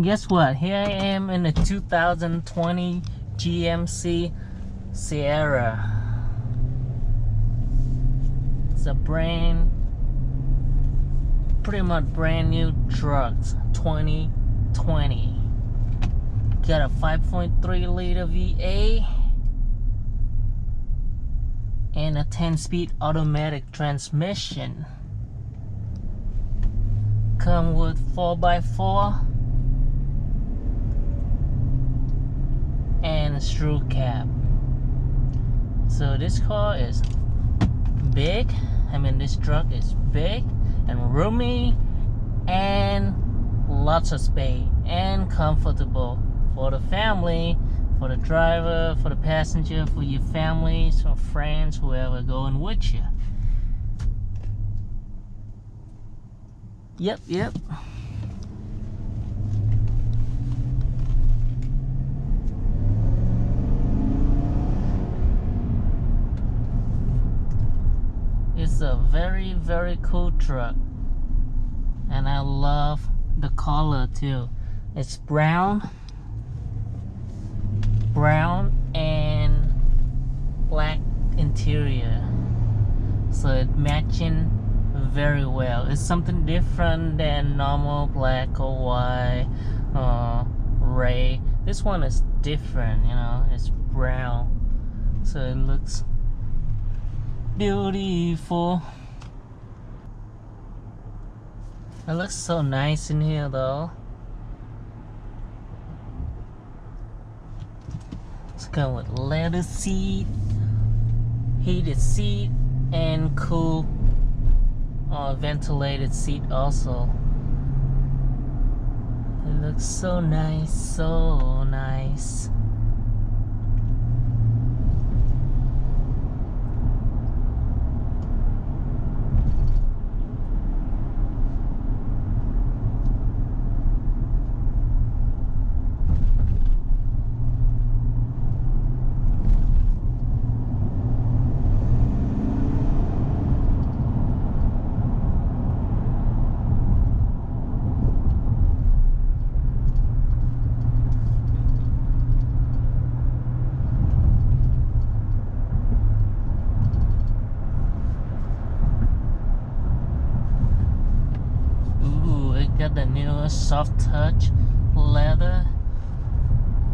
Guess what? Here I am in the 2020 GMC Sierra. It's a pretty much brand new truck, 2020. Got a 5.3 liter V8 and a 10-speed automatic transmission. Come with 4x4 and a screw cap. So this car is big. I mean, this truck is big and roomy and lots of space and comfortable for the family, for the driver, for the passenger, for your families or friends, whoever going with you. Yep. It's a very, very cool truck. And I love the color too. It's brown and black interior. So it matching very well. It's something different than normal black or white or gray. This one is different, you know, it's brown. So it looks beautiful. It looks so nice in here though. It's come with leather seat, heated seat, and cool ventilated seat also. It looks so nice, so nice. Got the newest soft touch leather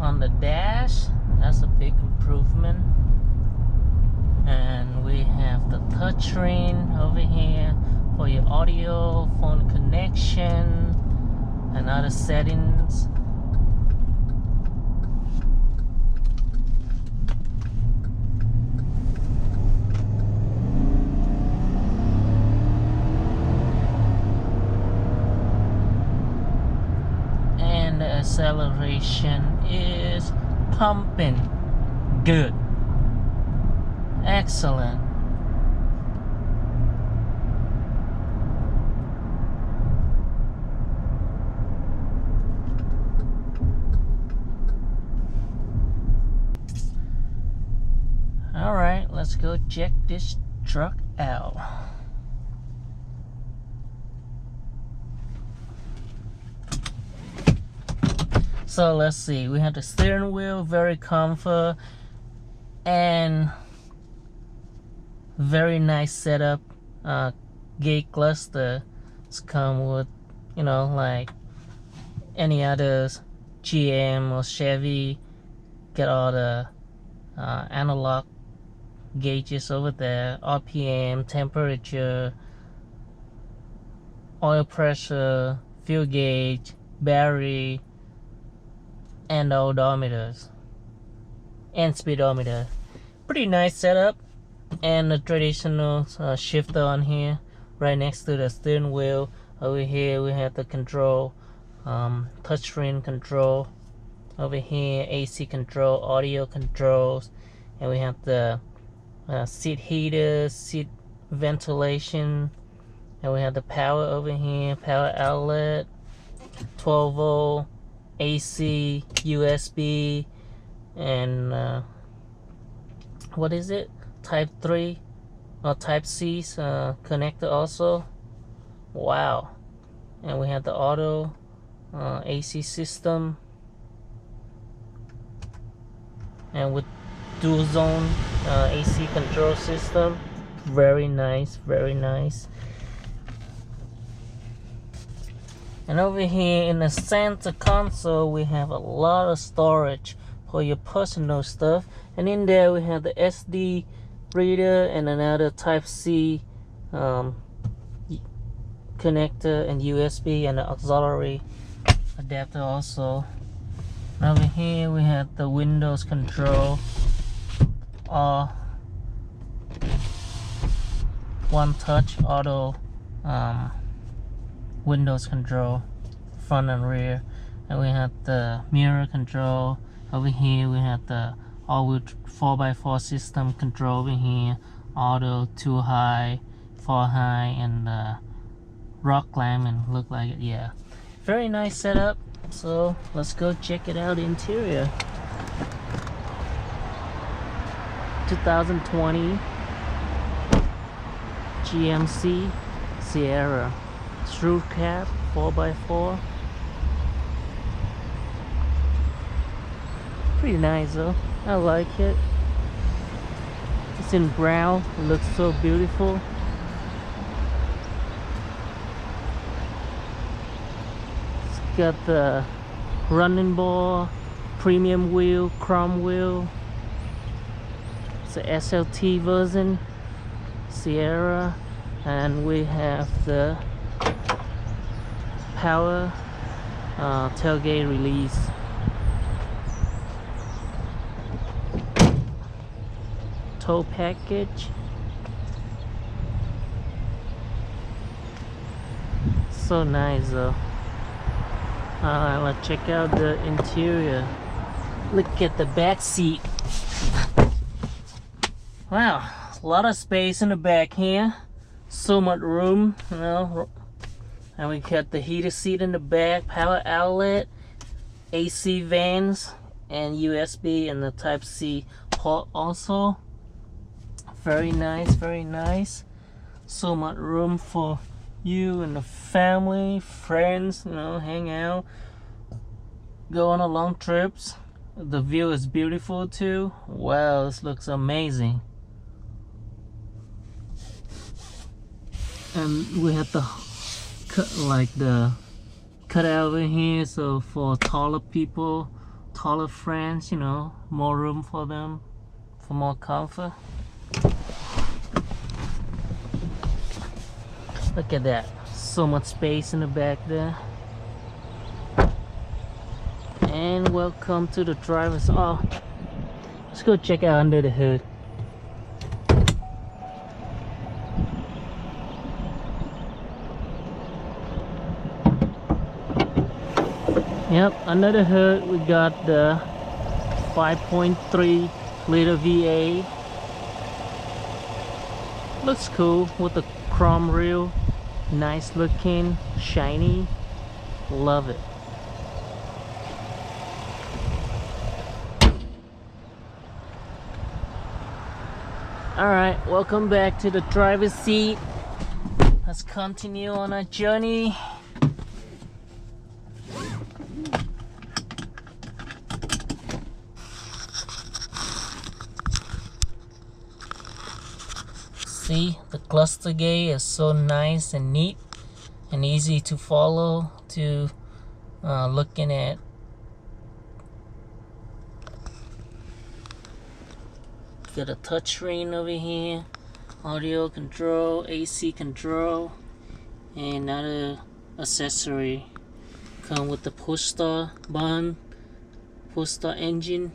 on the dash. That's a big improvement. And we have the touchscreen over here for your audio, phone connection, and other settings. Acceleration is pumping good, excellent. All right, let's go check this truck out. So let's see, we have the steering wheel, very comfort and very nice setup. Gate cluster. It's come with, you know, like any others, GM or Chevy. Get all the analog gauges over there, RPM, temperature, oil pressure, fuel gauge, battery, and odometers and speedometer. Pretty nice setup. And the traditional shifter on here right next to the steering wheel. Over here we have the control, touchscreen control. Over here AC control, audio controls, and we have the seat heaters, seat ventilation, and we have the power over here, power outlet, 12 volt AC, USB, and what is it? Type 3 or Type C connector also. Wow. And we have the auto AC system, and with dual zone AC control system. Very nice, very nice. And over here in the center console, we have a lot of storage for your personal stuff. And in there we have the SD reader and another Type-C connector and USB and the auxiliary adapter also. And over here we have the Windows control, one touch auto Windows control, front and rear. And we have the mirror control. Over here we have the all-wheel 4x4 system control over here, auto, 2 high, 4 high, and rock climb, and look like it. Yeah, very nice setup. So let's go check it out. Interior 2020 GMC Sierra, through cab, 4x4. Pretty nice though, I like it. It's in brown, it looks so beautiful. It's got the running bar, premium wheel, chrome wheel. It's a SLT version, Sierra. And we have the power tailgate release. Tow package. So nice though. Let's check out the interior. Look at the back seat. Wow, a lot of space in the back here. So much room, you know. And we got the heated seat in the back, power outlet, AC vents, and USB and the Type-C port also. Very nice, very nice. So much room for you and the family, friends, you know, hang out, go on a long trips. The view is beautiful too. Wow, this looks amazing. And we have the cut out over here, so for taller people, taller friends, you know, more room for them, for more comfort. Look at that, so much space in the back there. And welcome to the driver's. Oh, let's go check out under the hood. Yep, under the hood we got the 5.3 liter V8. Looks cool with the chrome reel. Nice looking, shiny. Love it. Alright, welcome back to the driver's seat. Let's continue on our journey. See, the cluster gate is so nice and neat and easy to follow, to looking at. Got a touchscreen over here, audio control, AC control, and another accessory. Come with the push start button, push start engine.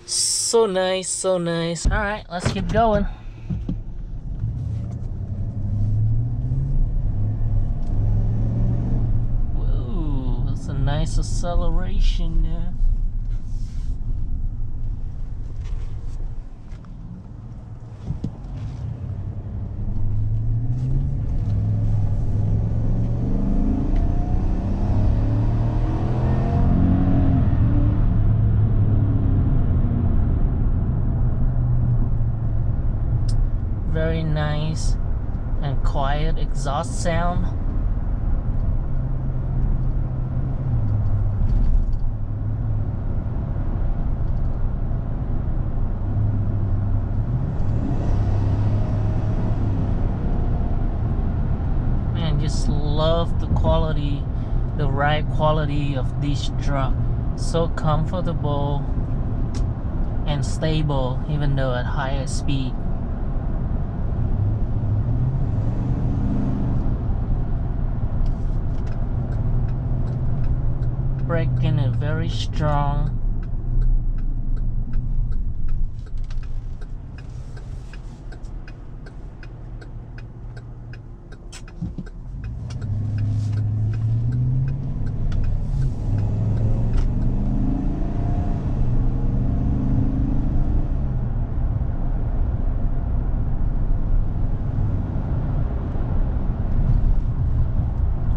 So nice, so nice. All right, let's keep going. Whoa, that's a nice acceleration there. Very nice and quiet exhaust sound. just love the quality, the ride quality of this truck. So comfortable and stable even though at higher speed. Braking is very strong.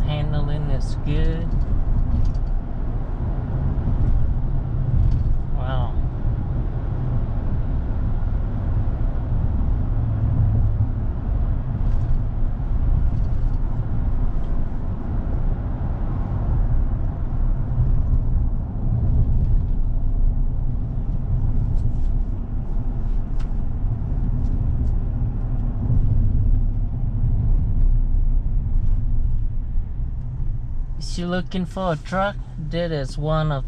Handling is good. Wow. If you're looking for a truck, that is one of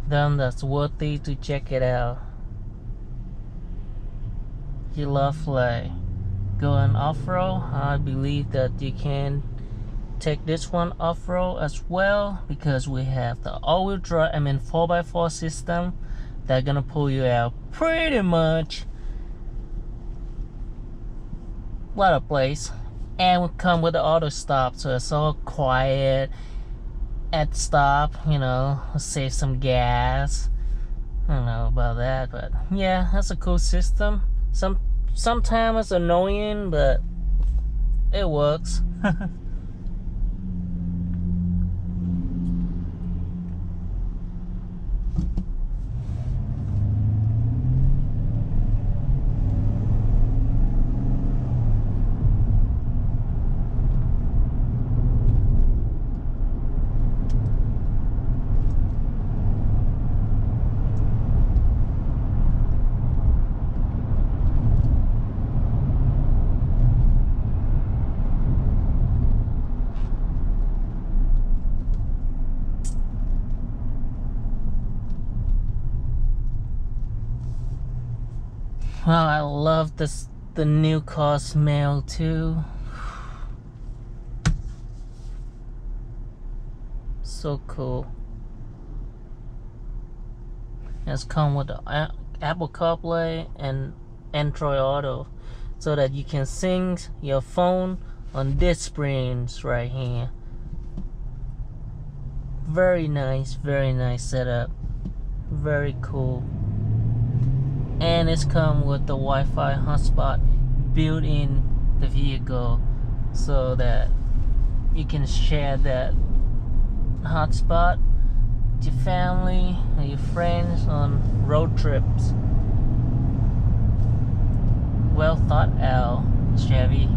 them that's worthy to check it out. You love like going off-road, I believe that you can take this one off-road as well, because we have the all-wheel drive, 4x4 system that's gonna pull you out pretty much a lot of place, and we come with the auto stop, so it's all quiet at stop, you know, save some gas. I don't know about that, but yeah, that's a cool system. Sometimes it's annoying, but it works. Wow, I love this, the new car smell too. So cool. It's come with the Apple CarPlay and Android Auto, so that you can sync your phone on this screens right here. Very nice setup. Very cool. And it's come with the Wi-Fi hotspot built in the vehicle, so that you can share that hotspot with your family or your friends on road trips. Well thought out, Chevy.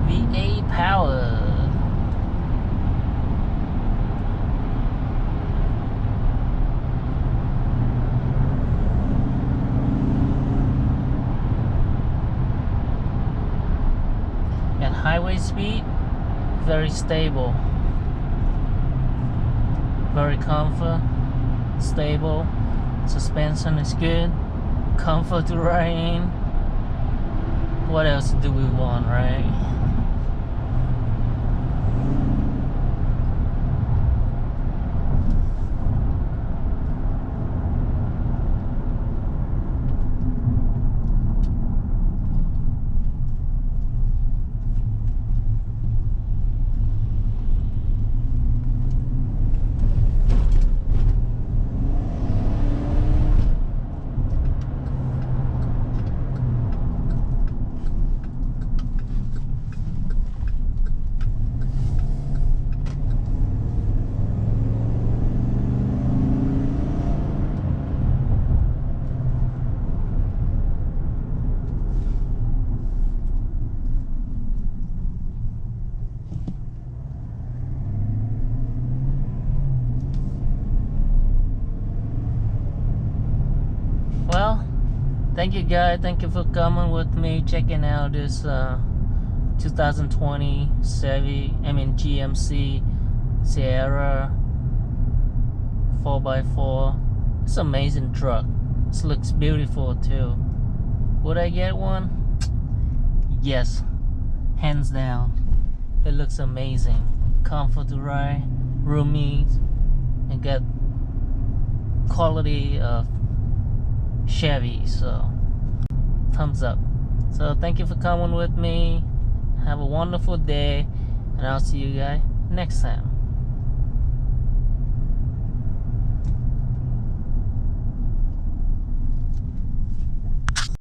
V8 power. At highway speed, very stable, very comfort, stable. Suspension is good, comfort to ride in. What else do we want, right? Well, thank you guys. Thank you for coming with me, checking out this 2020 GMC Sierra 4x4. It's an amazing truck. This looks beautiful too. Would I get one? Yes, hands down. It looks amazing. Comfort to ride, roomy, and got quality of Chevy. So thumbs up. So thank you for coming with me. Have a wonderful day, and I'll see you guys next time.